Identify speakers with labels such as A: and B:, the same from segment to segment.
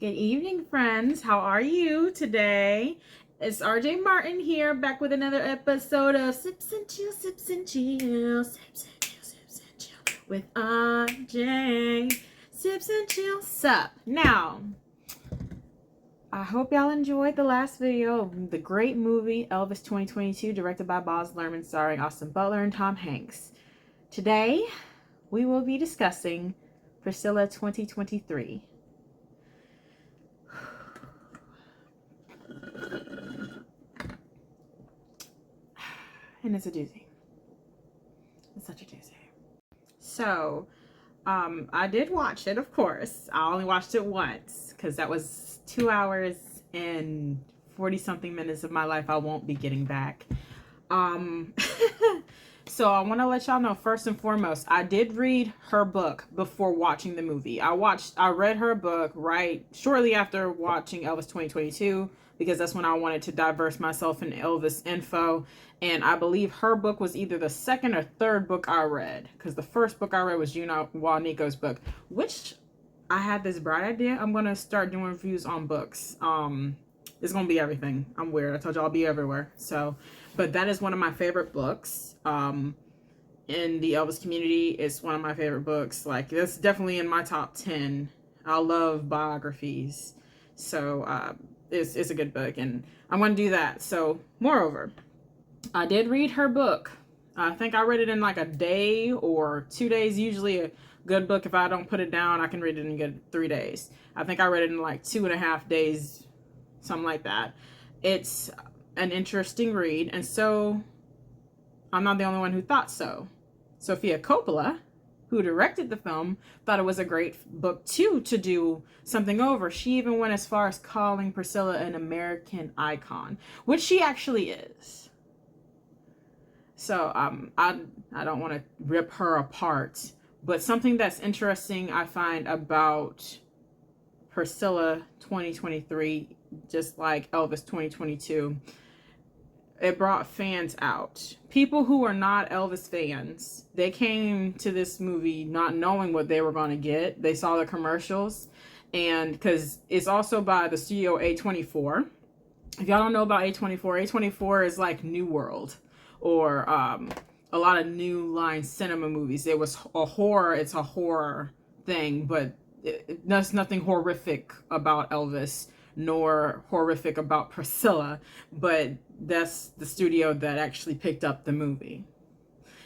A: Good evening, friends. How are you today? It's RJ Martin here, back with another episode of Sips and Chill, Sips and Chill, Sips and Chill, Sips and Chill with RJ. Sips and Chill, sup. Now, I hope y'all enjoyed the last video of the great movie Elvis 2022, directed by Baz Luhrmann, starring Austin Butler and Tom Hanks. Today, we will be discussing Priscilla 2023. And it's a doozy. It's such a doozy. So, I did watch it, of course. I only watched it once because that was 2 hours and 40 something minutes of my life I won't be getting back. So I want to let y'all know, first and foremost, I did read her book before watching the movie. I read her book right shortly after watching Elvis 2022 because that's when I wanted to diverse myself in Elvis info. And I believe her book was either the second or third book I read, because the first book I read was Juno Walnico's book, which I had this bright idea. I'm going to start doing reviews on books. It's going to be everything. I'm weird. I told you I'll be everywhere. So, but that is one of my favorite books. In the Elvis community, it's one of my favorite books. Like, that's definitely in my top 10. I love biographies. So, it's a good book, and I'm going to do that. So, moreover, I did read her book. I think I read it in like a day or 2 days. Usually a good book, if I don't put it down, I can read it in good 3 days. I think I read it in like 2.5 days, something like that. It's an interesting read, and so I'm not the only one who thought so. Sofia Coppola, who directed the film, thought it was a great book too to do something over. She even went as far as calling Priscilla an American icon, which she actually is. So I don't want to rip her apart, but something that's interesting I find about Priscilla 2023, just like Elvis 2022, it brought fans out. People who are not Elvis fans, they came to this movie not knowing what they were going to get. They saw the commercials, and because it's also by the studio A24. If y'all don't know about A24, A24 is like New World, or a lot of New Line Cinema movies. It was a horror. It's a horror thing, but there's nothing horrific about Elvis, nor horrific about Priscilla, but that's the studio that actually picked up the movie.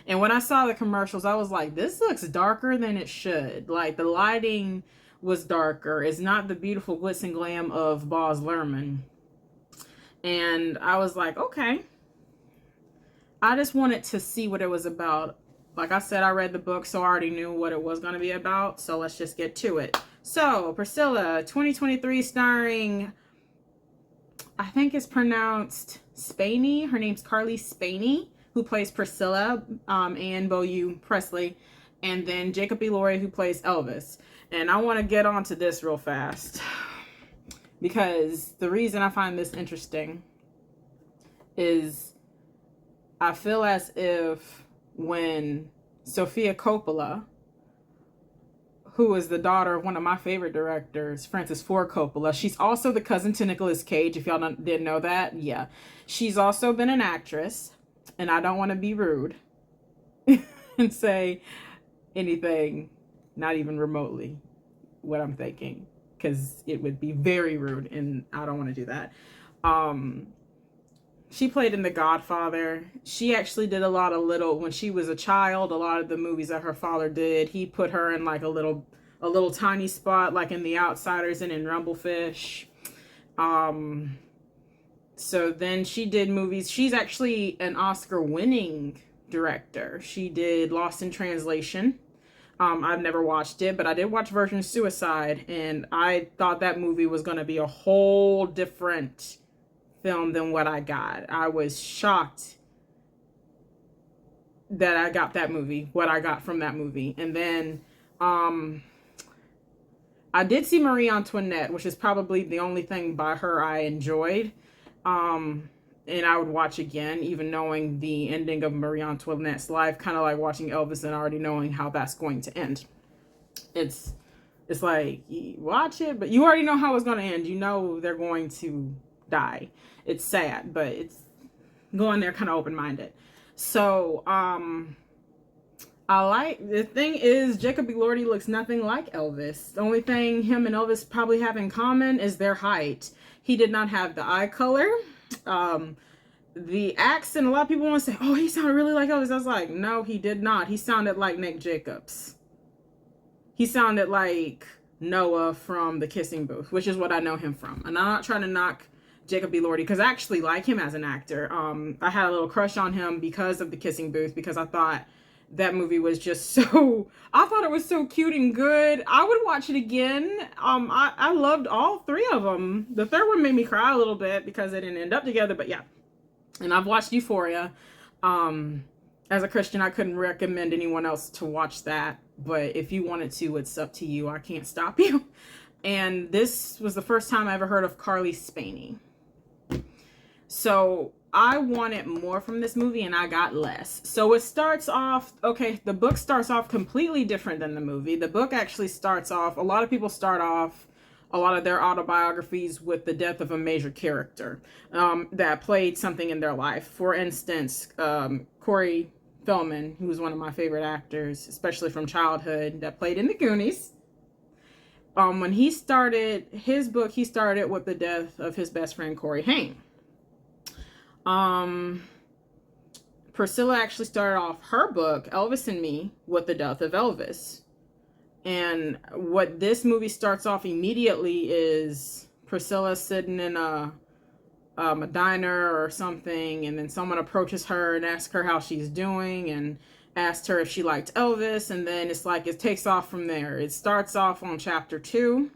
A: And when I saw the commercials, I was like, this looks darker than it should. Like, the lighting was darker. It's not the beautiful glitz and glam of Baz Luhrmann. And I was like, okay. I just wanted to see what it was about. Like I said, I read the book, so I already knew what it was going to be about. So let's just get to it. So, Priscilla 2023, starring, I think it's pronounced Spaney. Her name's Carly Spaney, who plays Priscilla, and Beaulieu Presley, and then Jacob Elordi, who plays Elvis. And I want to get onto this real fast, because the reason I find this interesting is I feel as if when Sofia Coppola, who is the daughter of one of my favorite directors, Francis Ford Coppola. She's also the cousin to Nicolas Cage, if y'all didn't know that. Yeah. She's also been an actress, and I don't want to be rude and say anything, not even remotely, what I'm thinking, because it would be very rude, and I don't want to do that. She played in The Godfather. She actually did a lot of when she was a child, a lot of the movies that her father did, he put her in like a little tiny spot, like in The Outsiders and in Rumblefish. So then she did movies. She's actually an Oscar-winning director. She did Lost in Translation. I've never watched it, but I did watch Virgin Suicide, and I thought that movie was going to be a whole different film than what I got. I was shocked that I got that movie, what I got from that movie. And then I did see Marie Antoinette, which is probably the only thing by her I enjoyed. And I would watch again, even knowing the ending of Marie Antoinette's life, kind of like watching Elvis and already knowing how that's going to end. It's It's like, you watch it, but you already know how it's going to end. You know they're going to die. It's sad, but it's going there kind of open-minded. So, the thing is, Jacob Elordi looks nothing like Elvis. The only thing him and Elvis probably have in common is their height. He did not have the eye color. The accent, a lot of people want to say, oh, he sounded really like Elvis. I was like, no, he did not. He sounded like Nick Jacobs. He sounded like Noah from The Kissing Booth, which is what I know him from. And I'm not trying to knock Jacob Elordi, because I actually like him as an actor. I had a little crush on him because of The Kissing Booth, because I thought that movie was just so, I thought it was so cute and good. I would watch it again. I loved all three of them. The third one made me cry a little bit because they didn't end up together, but yeah. And I've watched Euphoria. As a Christian, I couldn't recommend anyone else to watch that, but if you wanted to, it's up to you. I can't stop you. And this was the first time I ever heard of Carly Spaney. So I wanted more from this movie and I got less. So it starts off, okay, the book starts off completely different than the movie. The book actually starts off, a lot of people start off a lot of their autobiographies with the death of a major character that played something in their life. For instance, Corey Feldman, who was one of my favorite actors, especially from childhood, that played in The Goonies. When he started his book, he started with the death of his best friend, Corey Haim. Priscilla actually started off her book, Elvis and Me, with the death of Elvis. And what this movie starts off immediately is Priscilla sitting in a diner or something, and then someone approaches her and asks her how she's doing and asked her if she liked Elvis, and then it's like it takes off from there. It starts off on chapter 2,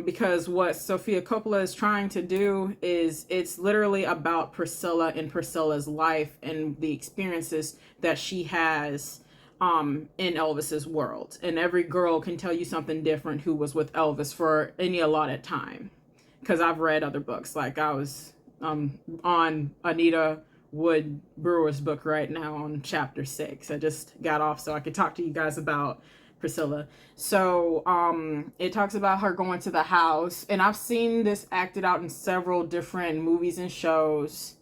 A: because what Sofia Coppola is trying to do is it's literally about Priscilla and Priscilla's life and the experiences that she has in Elvis's world. And every girl can tell you something different who was with Elvis for any allotted time. Because I've read other books. Like I was on Anita Wood Brewer's book right now on chapter 6. I just got off so I could talk to you guys about Priscilla. So it talks about her going to the house. And I've seen this acted out in several different movies and shows.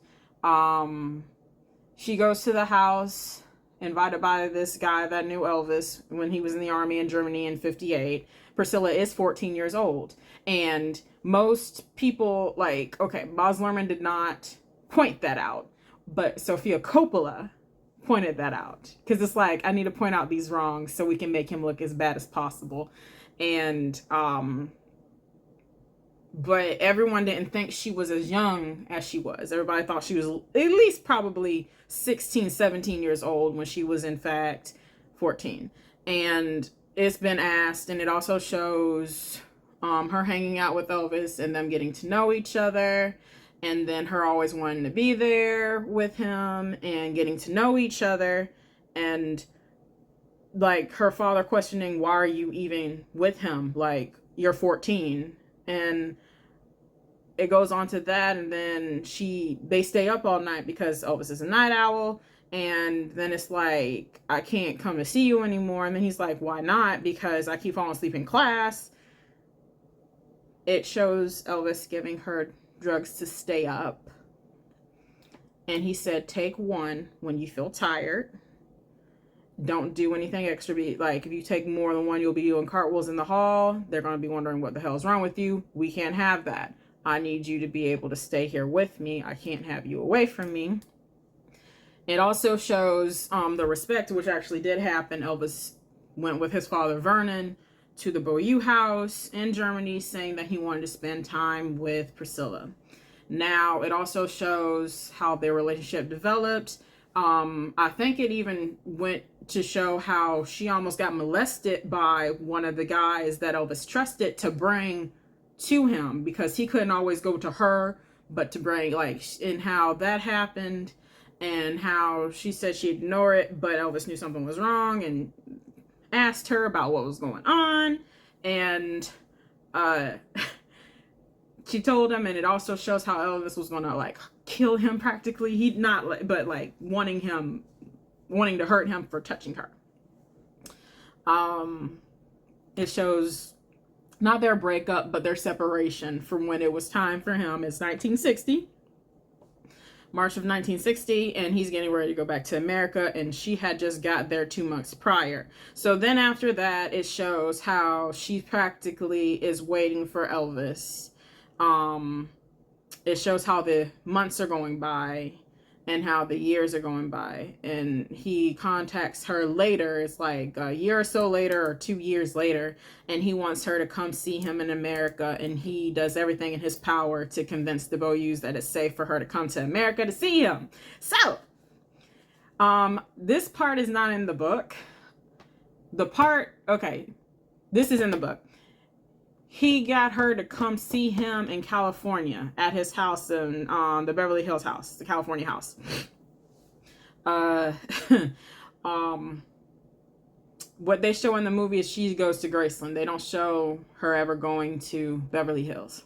A: She goes to the house, invited by this guy that knew Elvis when he was in the army in Germany in 58. Priscilla is 14 years old. And most people, like, okay, Baz Luhrmann did not point that out, but Sofia Coppola pointed that out. Because it's like, I need to point out these wrongs so we can make him look as bad as possible. And, but everyone didn't think she was as young as she was. Everybody thought she was at least probably 16, 17 years old when she was in fact 14. And it's been asked, and it also shows her hanging out with Elvis and them getting to know each other, and then her always wanting to be there with him and getting to know each other, and like her father questioning, why are you even with him? Like, you're 14. And it goes on to that, and then they stay up all night because Elvis is a night owl. And then it's like, I can't come to see you anymore. And then he's like, why not? Because I keep falling asleep in class. It shows Elvis giving her drugs to stay up. And he said, take one when you feel tired. Don't do anything extra. Like, if you take more than one, you'll be doing cartwheels in the hall. They're going to be wondering what the hell's wrong with you. We can't have that. I need you to be able to stay here with me. I can't have you away from me. It also shows the respect, which actually did happen. Elvis went with his father, Vernon, to the Beaulieu house in Germany, saying that he wanted to spend time with Priscilla. Now, it also shows how their relationship developed. I think it even went to show how she almost got molested by one of the guys that Elvis trusted to bring to him, because he couldn't always go to her, but to bring, like, and how that happened, and how she said she'd ignore it, but Elvis knew something was wrong and asked her about what was going on, and she told him. And it also shows how Elvis was gonna, like, kill him practically. He'd not, but like wanting to hurt him for touching her. It shows not their breakup, but their separation from when it was time for him. It's 1960. March of 1960, and he's getting ready to go back to America, and she had just got there 2 months prior. So then after that, it shows how she practically is waiting for Elvis. It shows how the months are going by and how the years are going by, and he contacts her later. It's like a year or so later, or 2 years later, and he wants her to come see him in America, and he does everything in his power to convince the Boyus that it's safe for her to come to America to see him. So this part is not in the book. This is in the book. He got her to come see him in California at his house in the Beverly Hills house, the California house. What they show in the movie is she goes to Graceland. They don't show her ever going to Beverly Hills.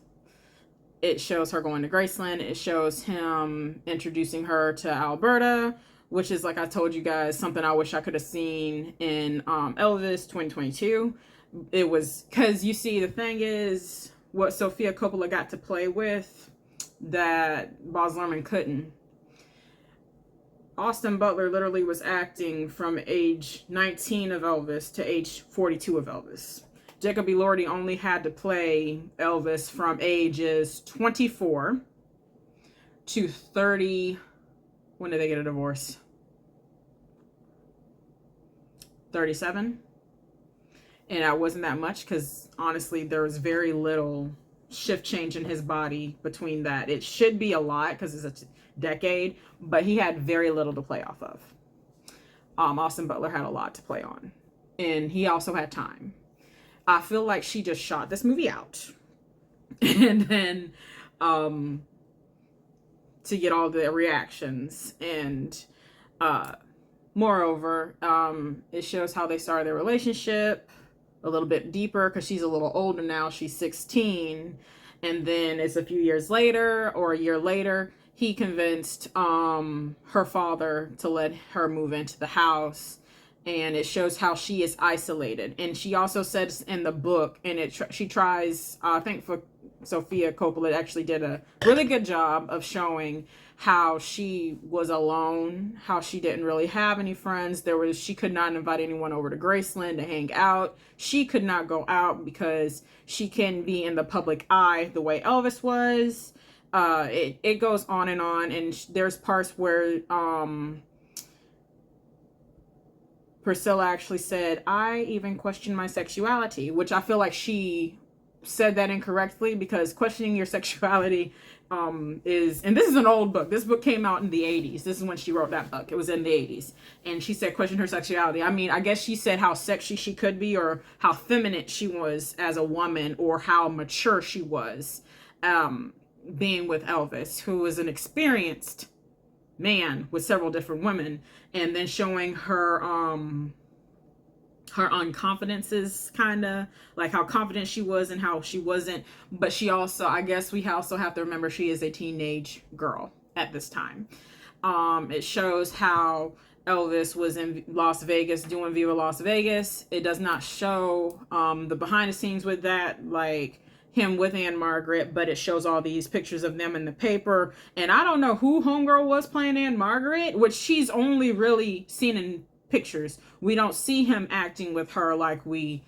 A: It shows her going to Graceland. It shows him introducing her to Alberta, which is, like I told you guys, something I wish I could have seen in Elvis 2022. It was because, you see, the thing is, what Sofia Coppola got to play with that Baz Luhrmann couldn't. Austin Butler literally was acting from age 19 of Elvis to age 42 of Elvis. Jacob Elordi only had to play Elvis from ages 24 to 30. When did they get a divorce? 37. And that wasn't that much, because honestly there was very little shift change in his body between that. It should be a lot because it's a decade, but he had very little to play off of. Austin Butler had a lot to play on, and he also had time. I feel like she just shot this movie out and then to get all the reactions. And moreover, it shows how they started their relationship a little bit deeper, because she's a little older now. She's 16. And then it's a few years later, or a year later, he convinced her father to let her move into the house. And it shows how she is isolated. And she also says in the book, and she tries, I think for Sofia Coppola actually did a really good job of showing how she was alone, how she didn't really have any friends. She could not invite anyone over to Graceland to hang out. She could not go out because she couldn't be in the public eye the way Elvis was. It goes on, and there's parts where Priscilla actually said, "I even question my sexuality," which I feel like she said that incorrectly, because questioning your sexuality is, and this is an old book. This book came out in the 80s. This is when she wrote that book. It was in the 80s. And she said, question her sexuality. I mean, I guess she said how sexy she could be, or how feminine she was as a woman, or how mature she was being with Elvis, who was an experienced man with several different women, and then showing her unconfidences, kind of like how confident she was and how she wasn't. But she also, I guess we also have to remember, she is a teenage girl at this time. It shows how Elvis was in Las Vegas doing Viva Las Vegas. It does not show the behind the scenes with that, like him with Anne Margaret, but it shows all these pictures of them in the paper. And I don't know who homegirl was playing Anne Margaret, which she's only really seen in pictures. We don't see him acting with her like we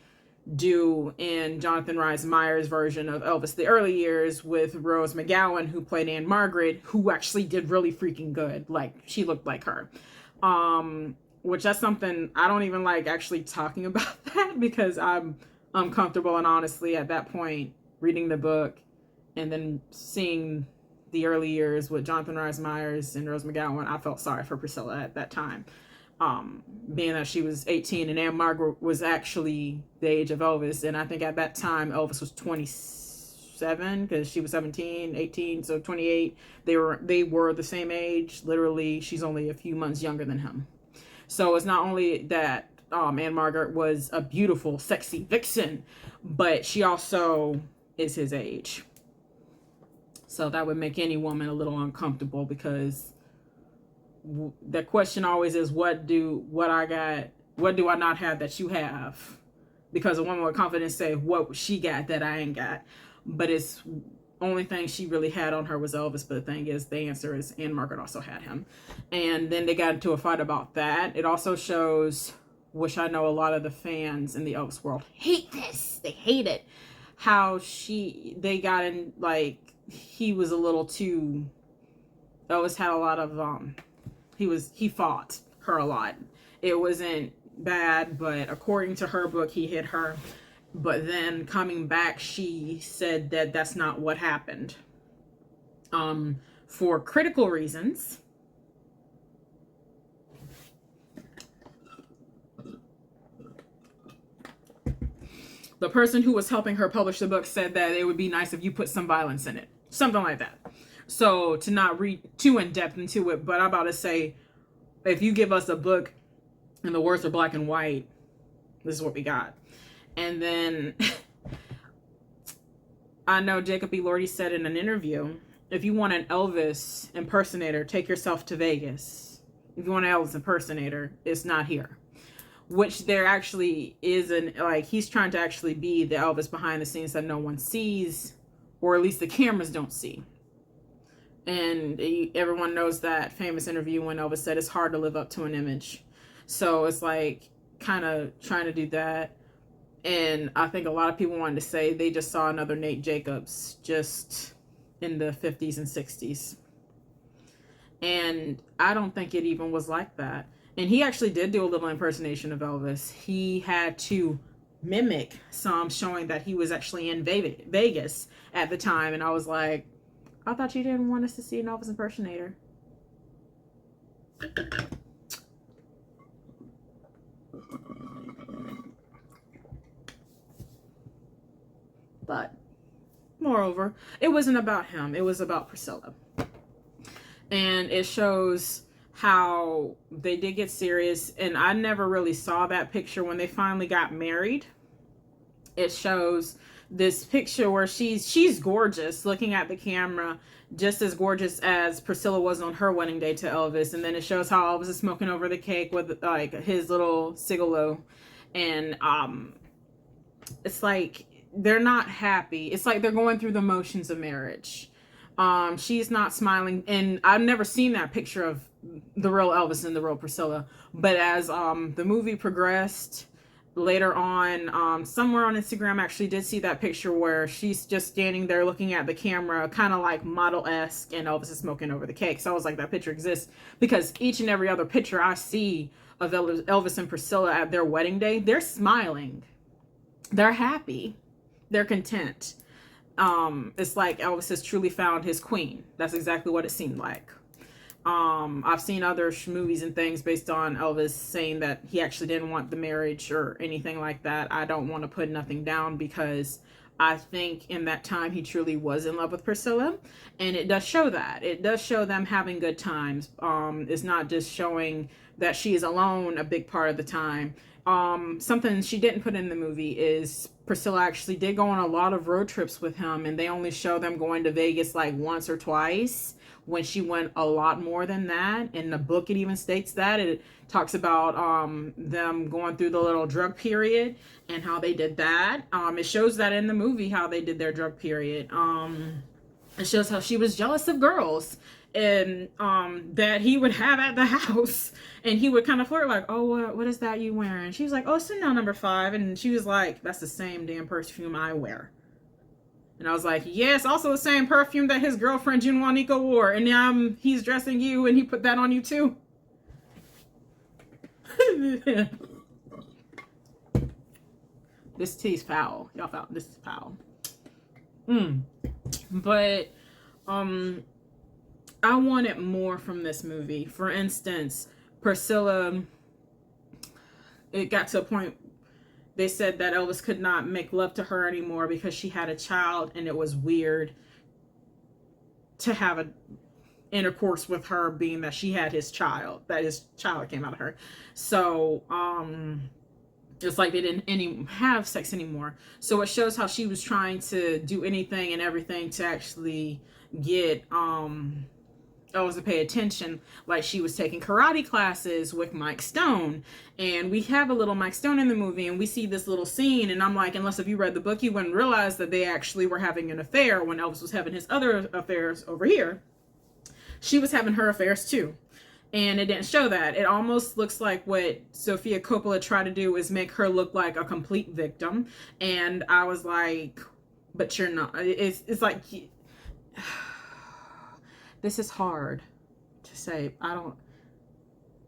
A: do in Jonathan Rhys Meyers' version of Elvis the early years, with Rose McGowan, who played Anne Margaret, who actually did really freaking good. Like, she looked like her. Which that's something I don't even like actually talking about that, because I'm uncomfortable. And honestly, at that point, reading the book and then seeing the early years with Jonathan Rhys Meyers and Rose McGowan, I felt sorry for Priscilla at that time. Being that she was 18 and Anne Margaret was actually the age of Elvis. And I think at that time, Elvis was 27, because she was 17, 18, so 28. They were the same age. Literally, she's only a few months younger than him. So it's not only that Anne Margaret was a beautiful, sexy vixen, but she also is his age. So that would make any woman a little uncomfortable, because the question always is, what do I not have that you have because a woman with confidence say what she got that I ain't got. But it's only thing she really had on her was Elvis. But the thing is, the answer is, and Margaret also had him. And then they got into a fight about that. It also shows, which I know a lot of the fans in the Elvis world hate this. They hate it. How they got in, like, he was a little too, Elvis had a lot of, he fought her a lot. It wasn't bad, but according to her book, he hit her. But then coming back, she said that that's not what happened. For critical reasons. The person who was helping her publish the book said that it would be nice if you put some violence in it. Something like that. So to not read too in depth into it, but I'm about to say, if you give us a book and the words are black and white, this is what we got. And then I know Jacob Elordi said in an interview, if you want an Elvis impersonator, take yourself to Vegas. If you want an Elvis impersonator, it's not here. Which there actually is he's trying to actually be the Elvis behind the scenes that no one sees, or at least the cameras don't see. And everyone knows that famous interview when Elvis said it's hard to live up to an image. So it's like kind of trying to do that. And I think a lot of people wanted to say they just saw another Nate Jacobs just in the 50s and 60s. And I don't think it even was like that. And he actually did do a little impersonation of Elvis. He had to mimic some, showing that he was actually in Vegas at the time. And I was like, I thought you didn't want us to see an Elvis impersonator. But moreover, it wasn't about him. It was about Priscilla. And it shows how they did get serious. And I never really saw that picture when they finally got married. It shows this picture where she's gorgeous looking at the camera, just as gorgeous as Priscilla was on her wedding day to Elvis. And then it shows how Elvis is smoking over the cake with like his little cigaloo. And it's like they're not happy. It's like they're going through the motions of marriage. She's not smiling, and I've never seen that picture of the real Elvis and the real Priscilla. But as the movie progressed later on, somewhere on Instagram, I actually did see that picture where she's just standing there looking at the camera, kind of like model-esque, and Elvis is smoking over the cake. So I was like, that picture exists, because each and every other picture I see of Elvis and Priscilla at their wedding day, they're smiling, they're happy, they're content. It's like Elvis has truly found his queen. That's exactly what it seemed like. I've seen other movies and things based on Elvis saying that he actually didn't want the marriage or anything like that. I don't want to put nothing down, because I think in that time he truly was in love with Priscilla, and it does show that. It does show them having good times. It's not just showing that she is alone a big part of the time. Something she didn't put in the movie is Priscilla actually did go on a lot of road trips with him, and they only show them going to Vegas like once or twice, when she went a lot more than that. In the book, it even states that. It talks about them going through the little drug period and how they did that. It shows that in the movie, how they did their drug period. It shows how she was jealous of girls, and that he would have at the house, and he would kind of flirt like, oh, what is that you wearing? She was like, oh, Chanel number 5. And she was like, that's the same damn perfume I wear. And I was like, yes, also the same perfume that his girlfriend June Juanico wore, and now he's dressing you and he put that on you too. This tea's foul. Y'all foul. This is foul. But I wanted more from this movie. For instance, Priscilla, it got to a point, they said that Elvis could not make love to her anymore because she had a child, and it was weird to have a intercourse with her, being that she had his child, that his child came out of her. So it's like they didn't have sex anymore. So it shows how she was trying to do anything and everything to actually get Elvis to pay attention, like she was taking karate classes with Mike Stone. And we have a little Mike Stone in the movie, and we see this little scene, and I'm like, unless if you read the book, you wouldn't realize that they actually were having an affair when Elvis was having his other affairs over here. She was having her affairs too. And it didn't show that. It almost looks like what Sofia Coppola tried to do is make her look like a complete victim. And I was like, but you're not. It's like, this is hard to say.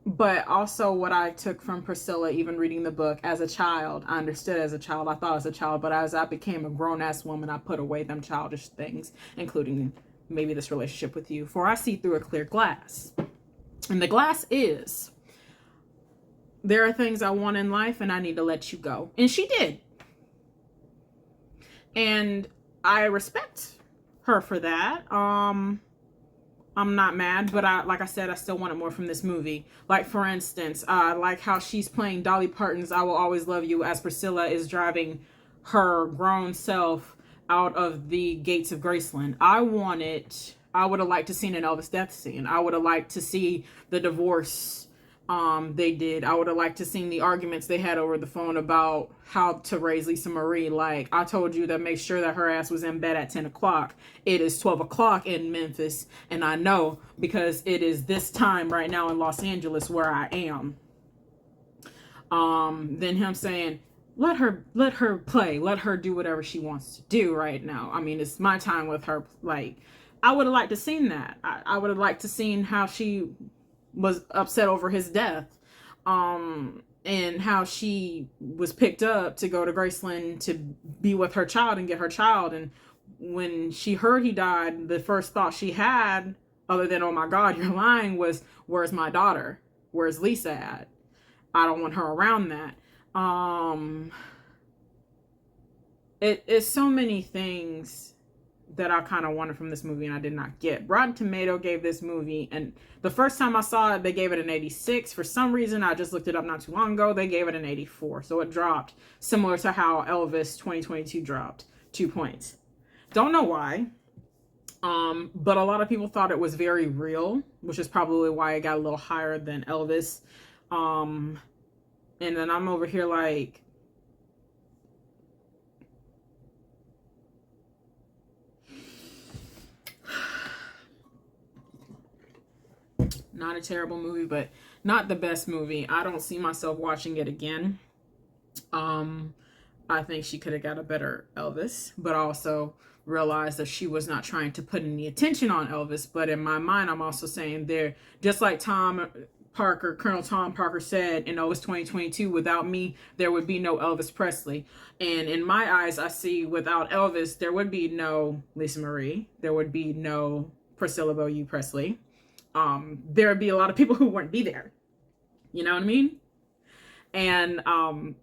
A: But also what I took from Priscilla, even reading the book as a child, I understood as a child, I thought as a child, but as I became a grown-ass woman, I put away them childish things, including maybe this relationship with you. For I see through a clear glass. And the glass is, there are things I want in life and I need to let you go. And she did. And I respect her for that. I'm not mad, but like I said, I still wanted more from this movie. Like, for instance, like how she's playing Dolly Parton's I Will Always Love You as Priscilla is driving her grown self out of the gates of Graceland. I would have liked to see an Elvis death scene. I would have liked to see the divorce they did. I would have liked to see the arguments they had over the phone about how to raise Lisa Marie. Like, I told you to make sure that her ass was in bed at 10 o'clock. It is 12 o'clock in Memphis, and I know because it is this time right now in Los Angeles where I am. Then him saying, let her play, let her do whatever she wants to do right now. I mean, it's my time with her. Like, I would have liked to seen that. I would have liked to seen how she was upset over his death, and how she was picked up to go to Graceland to be with her child and get her child. And when she heard he died, the first thought she had, other than, oh my God, you're lying, was, where's my daughter? Where's Lisa at? I don't want her around that. It's so many things that I kind of wanted from this movie and I did not get. Rotten Tomato gave this movie, and the first time I saw it, they gave it an 86. For some reason, I just looked it up not too long ago, they gave it an 84. So it dropped, similar to how Elvis 2022 dropped 2 points. Don't know why. But a lot of people thought it was very real, which is probably why it got a little higher than Elvis. And then I'm over here like, not a terrible movie, but not the best movie. I don't see myself watching it again. I think she could have got a better Elvis, but also realized that she was not trying to put any attention on Elvis. But in my mind, I'm also saying there, just like Colonel Tom Parker said in Elvis 2022, without me, there would be no Elvis Presley. And in my eyes, I see without Elvis, there would be no Lisa Marie. There would be no Priscilla Presley. There would be a lot of people who wouldn't be there. You know what I mean? And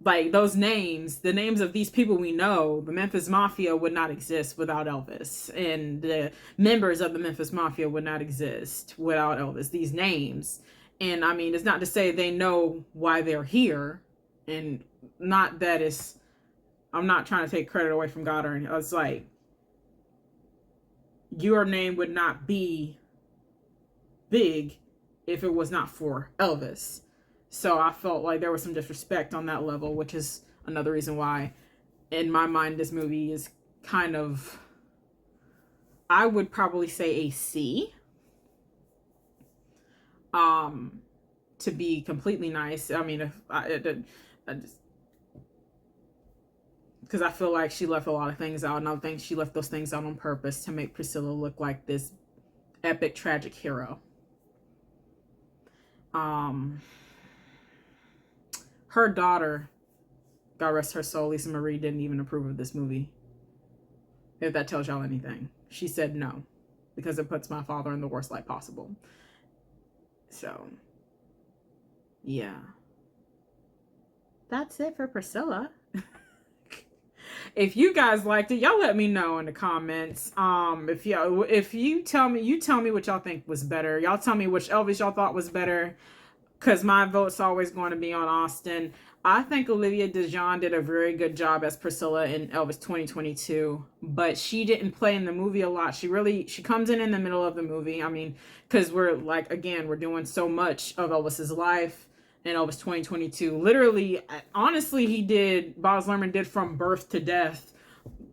A: like those names, the names of these people we know, the Memphis Mafia would not exist without Elvis. And the members of the Memphis Mafia would not exist without Elvis. These names. And I mean, it's not to say they know why they're here. And not that it's, I'm not trying to take credit away from God or anything. It's like, your name would not be big if it was not for Elvis. So I felt like there was some disrespect on that level, which is another reason why in my mind this movie is kind of, I would probably say a C, to be completely nice. I mean, if I just, because I feel like she left a lot of things out, and I think she left those things out on purpose to make Priscilla look like this epic tragic hero. Her daughter, God rest her soul, Lisa Marie, didn't even approve of this movie. If that tells y'all anything. She said no, because it puts my father in the worst light possible. So, yeah. That's it for Priscilla. If you guys liked it, y'all let me know in the comments. If you tell me what y'all think was better. Y'all tell me which Elvis y'all thought was better, because my vote's always going to be on Austin. I think Olivia DeJonge did a very good job as Priscilla in Elvis 2022, but she didn't play in the movie a lot. She comes in the middle of the movie. I mean, because we're like, again, we're doing so much of Elvis's life in Elvis 2022. Literally, honestly, Baz Luhrmann did from birth to death,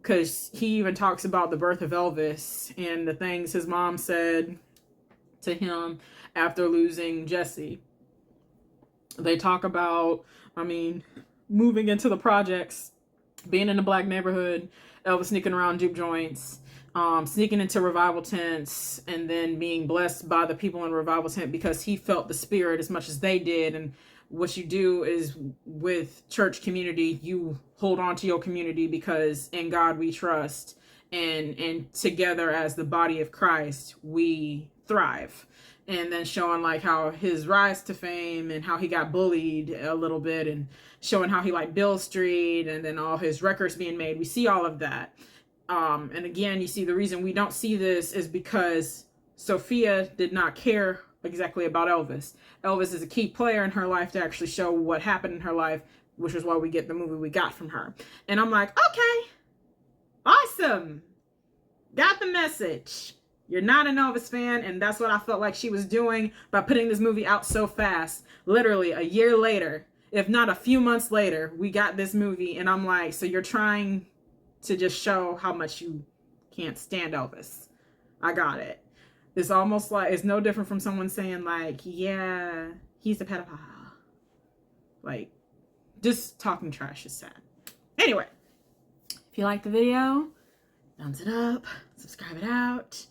A: because he even talks about the birth of Elvis and the things his mom said to him after losing Jesse. They talk about, I mean, moving into the projects, being in a black neighborhood, Elvis sneaking around juke joints, sneaking into revival tents, and then being blessed by the people in revival tent because he felt the spirit as much as they did. And what you do is, with church community, you hold on to your community because in God we trust, and together as the body of Christ we thrive. And then showing like how his rise to fame and how he got bullied a little bit, and showing how he liked Bill Street, and then all his records being made. We see all of that. And again, you see the reason we don't see this is because Sophia did not care exactly about Elvis. Elvis is a key player in her life to actually show what happened in her life, which is why we get the movie we got from her. And I'm like, okay, awesome. Got the message. You're not an Elvis fan, and that's what I felt like she was doing by putting this movie out so fast. Literally a year later, if not a few months later, we got this movie, and I'm like, so you're trying to just show how much you can't stand Elvis. I got it. It's almost like, it's no different from someone saying like, yeah, he's a pedophile. Like, just talking trash is sad. Anyway, if you like the video, thumbs it up, subscribe it out.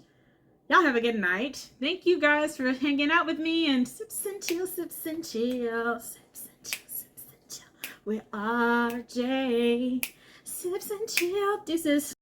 A: Y'all have a good night. Thank you guys for hanging out with me, and sips and chill, sips and chill, sips and chill, sips and chill. With RJ. Sips and chill. Deuces.